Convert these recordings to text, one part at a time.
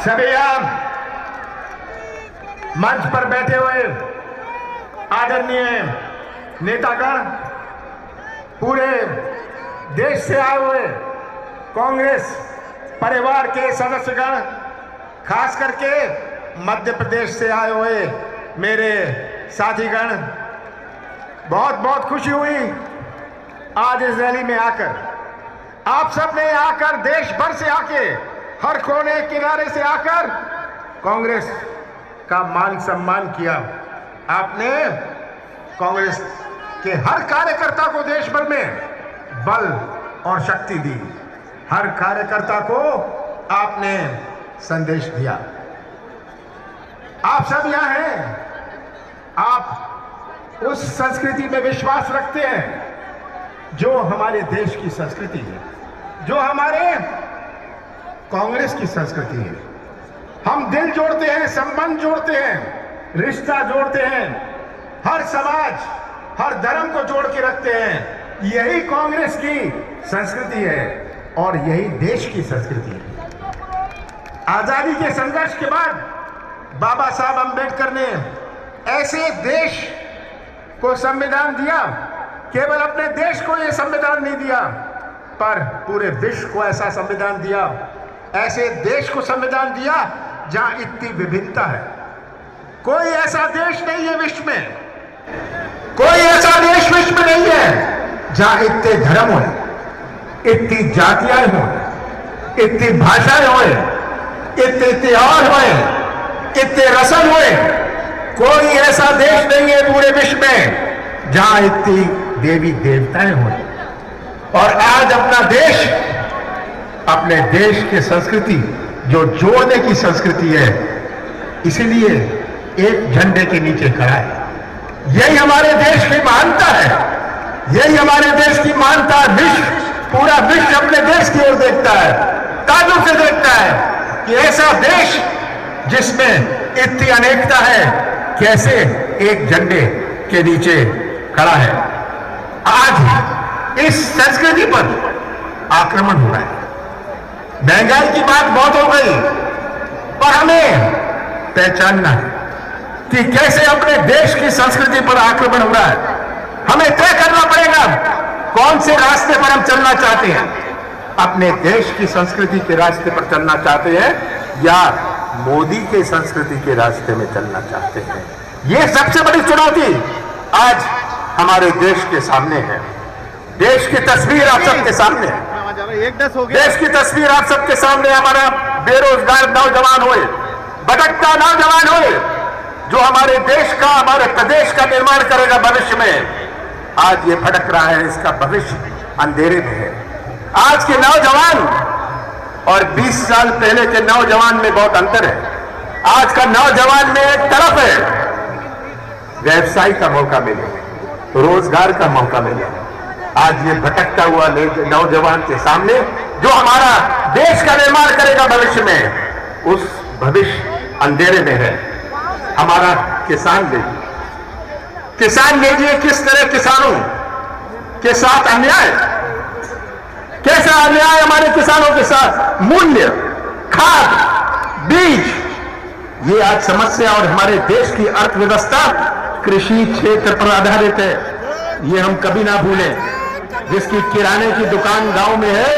सभी आप मंच पर बैठे हुए आदरणीय नेतागण, पूरे देश से आए हुए कांग्रेस परिवार के सदस्यगण, खास करके मध्य प्रदेश से आए हुए मेरे साथीगण, बहुत बहुत खुशी हुई आज इस रैली में आकर। आप सब ने आकर, देश भर से आके, हर कोने किनारे से आकर कांग्रेस का मान सम्मान किया। आपने कांग्रेस के हर कार्यकर्ता को देश भर में बल और शक्ति दी। हर कार्यकर्ता को आपने संदेश दिया। आप सब यहाँ हैं, आप उस संस्कृति में विश्वास रखते हैं जो हमारे देश की संस्कृति है, जो हमारे कांग्रेस की संस्कृति है। हम दिल जोड़ते हैं, संबंध जोड़ते हैं, रिश्ता जोड़ते हैं, हर समाज, हर धर्म को जोड़ के रखते हैं। यही कांग्रेस की संस्कृति है और यही देश की संस्कृति है। आजादी के संघर्ष के बाद बाबा साहब अंबेडकर ने ऐसे देश को संविधान दिया, केवल अपने देश को यह संविधान नहीं दिया, पर पूरे विश्व को ऐसा संविधान दिया, ऐसे देश को संविधान दिया जहां इतनी विभिन्नता है। कोई ऐसा देश नहीं है विश्व में, कोई ऐसा देश विश्व में नहीं है जहां इतने धर्म हो, इतनी जातियां हो, इतनी भाषाएं हो, इतने त्योहार हो, इतने रस्म हो। कोई ऐसा देश नहीं है पूरे विश्व में जहां इतनी देवी देवताएं हो। और आज अपना देश, अपने देश की संस्कृति जो जोड़ने की संस्कृति है, इसीलिए एक झंडे के नीचे खड़ा है। यही हमारे देश की महानता है, यही हमारे देश की महानता है। पूरा विश्व अपने देश की ओर देखता है, ताज्जुब से देखता है कि ऐसा देश जिसमें इतनी अनेकता है कैसे एक झंडे के नीचे खड़ा है। आज इस संस्कृति पर आक्रमण हो रहा है। महंगाई की बात बहुत हो गई, पर हमें पहचानना है कि कैसे अपने देश की संस्कृति पर आक्रमण हो रहा है। हमें तय करना पड़ेगा कौन से रास्ते पर हम चलना चाहते हैं। अपने देश की संस्कृति के रास्ते पर चलना चाहते हैं या मोदी के संस्कृति के रास्ते में चलना चाहते हैं। यह सबसे बड़ी चुनौती आज हमारे देश के सामने है। देश की तस्वीर आप सबके सामने है। देश की तस्वीर आप सबके सामने। हमारा बेरोजगार नौजवान होए, भटकता नौजवान होए, जो हमारे देश का, हमारे प्रदेश का निर्माण करेगा भविष्य में, आज ये भटक रहा है। इसका भविष्य अंधेरे में है। आज के नौजवान और 20 साल पहले के नौजवान में बहुत अंतर है। आज का नौजवान में एक तरफ है व्यवसाय का मौका मिले, रोजगार का मौका मिले। आज ये भटकता हुआ नौजवान के सामने जो हमारा देश का निर्माण करेगा भविष्य में, उस भविष्य अंधेरे में है। हमारा किसान लीजिए, किसान लीजिए, किस तरह किसानों के साथ अन्याय, कैसा अन्याय हमारे किसानों के साथ। मूल्य, खाद, बीज, ये आज समस्या। और हमारे देश की अर्थव्यवस्था कृषि क्षेत्र पर आधारित है, ये हम कभी ना भूलें। जिसकी किराने की दुकान गांव में है,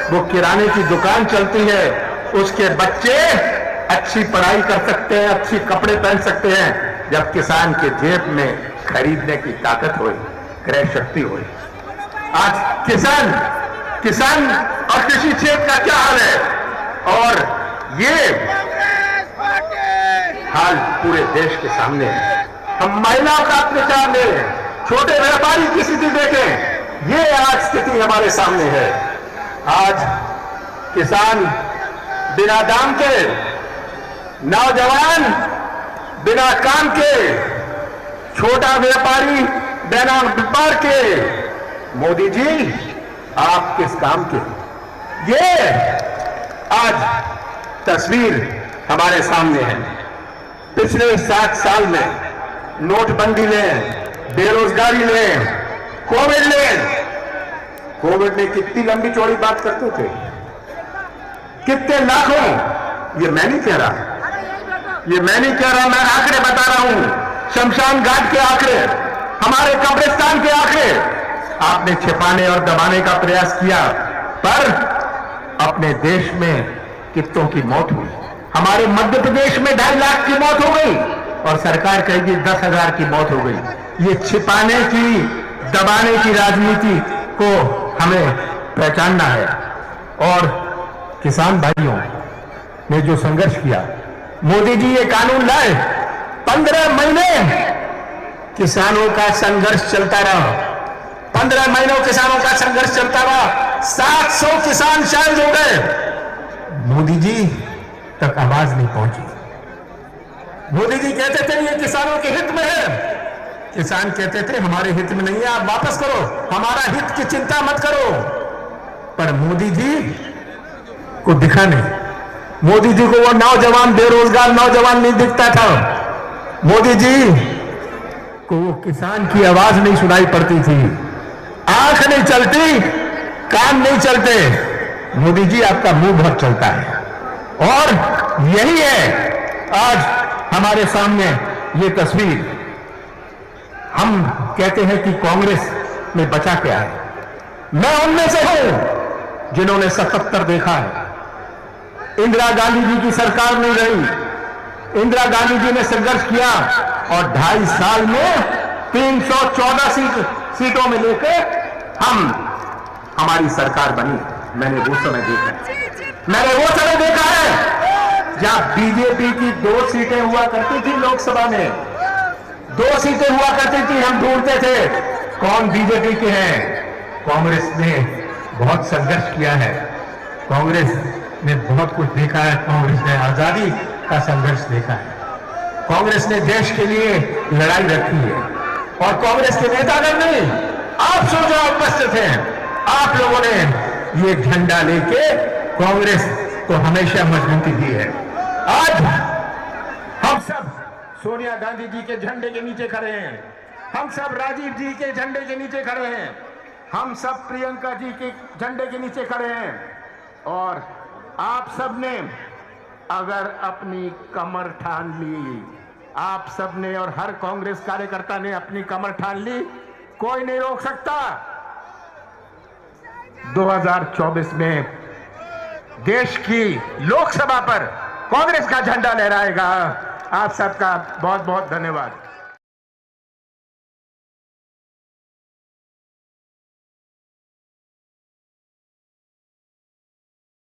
वो किराने की दुकान चलती है, उसके बच्चे अच्छी पढ़ाई कर सकते हैं, अच्छी कपड़े पहन सकते हैं, जब किसान के जेब में खरीदने की ताकत हो, क्रय शक्ति हो। आज किसान और कृषि क्षेत्र का क्या हाल है, और ये हाल पूरे देश के सामने है। हम महिलाओं का अत्याचार देखें, छोटे व्यापारी की स्थिति देखें, ये आज स्थिति हमारे सामने है। आज किसान बिना दाम के, नौजवान बिना काम के, छोटा व्यापारी बिना व्यापार के। मोदी जी आप किस काम के? ये आज तस्वीर हमारे सामने है। पिछले 7 साल में नोटबंदी लें, बेरोजगारी लें, कोविड लें। कोविड में कितनी लंबी चौड़ी बात करते थे, कितने लाखों ये मैं नहीं कह रहा, ये मैं नहीं कह रहा, मैं आंकड़े बता रहा हूं, शमशान घाट के आंकड़े, हमारे कब्रिस्तान के आंकड़े आपने छिपाने और दबाने का प्रयास किया, पर अपने देश में कितनों की मौत हुई। हमारे मध्य प्रदेश में 2.5 लाख की मौत हो गई और सरकार कहेगी 10,000 की मौत हो गई। ये छिपाने की, दबाने की राजनीति को हमें पहचानना है। और किसान भाइयों ने जो संघर्ष किया, मोदी जी ये कानून लाए, 15 महीने किसानों का संघर्ष चलता रहा, 15 महीनों किसानों का संघर्ष चलता रहा, 700 किसान शहीद हो गए, मोदी जी तक आवाज नहीं पहुंची। मोदी जी कहते थे ये किसानों के हित में है, किसान कहते थे हमारे हित में नहीं है, आप वापस करो, हमारा हित की चिंता मत करो। पर मोदी जी को दिखा नहीं, मोदी जी को वो नौजवान, बेरोजगार नौजवान नहीं दिखता था, मोदी जी को वो किसान की आवाज नहीं सुनाई पड़ती थी। आंख नहीं चलती, कान नहीं चलते, मोदी जी आपका मुंह बहुत चलता है। और यही है आज हमारे सामने ये तस्वीर। हम कहते हैं कि कांग्रेस में बचा क्या है, मैं उनमें से हूं जिन्होंने 77 देखा है। इंदिरा गांधी जी की सरकार नहीं रही, इंदिरा गांधी जी ने संघर्ष किया और 2.5 साल में 314 सीटों में लेकर हमारी सरकार बनी। मैंने वो समय देखा है जब बीजेपी की 2 सीटें हुआ करती थी लोकसभा में, 2 सीटें हुआ करती थी, हम ढूंढते थे कौन बीजेपी के हैं। कांग्रेस ने बहुत संघर्ष किया है, कांग्रेस ने बहुत कुछ देखा है, कांग्रेस ने आजादी का संघर्ष देखा है, कांग्रेस ने देश के लिए लड़ाई रखी है। और कांग्रेस के नेतागण नहीं, आप सब जो उपस्थित हैं, आप लोगों ने ये झंडा लेके कांग्रेस को हमेशा मजबूती दी है। आज हम सब सोनिया गांधी जी के झंडे के नीचे खड़े हैं, हम सब राजीव जी के झंडे के नीचे खड़े हैं, हम सब प्रियंका जी के झंडे के नीचे खड़े हैं। और आप सब ने अगर अपनी कमर ठान ली, आप सब ने और हर कांग्रेस कार्यकर्ता ने अपनी कमर ठान ली, कोई नहीं रोक सकता। 2024 में देश की लोकसभा पर कांग्रेस का झंडा लहराएगा। आप सबका बहुत बहुत धन्यवाद।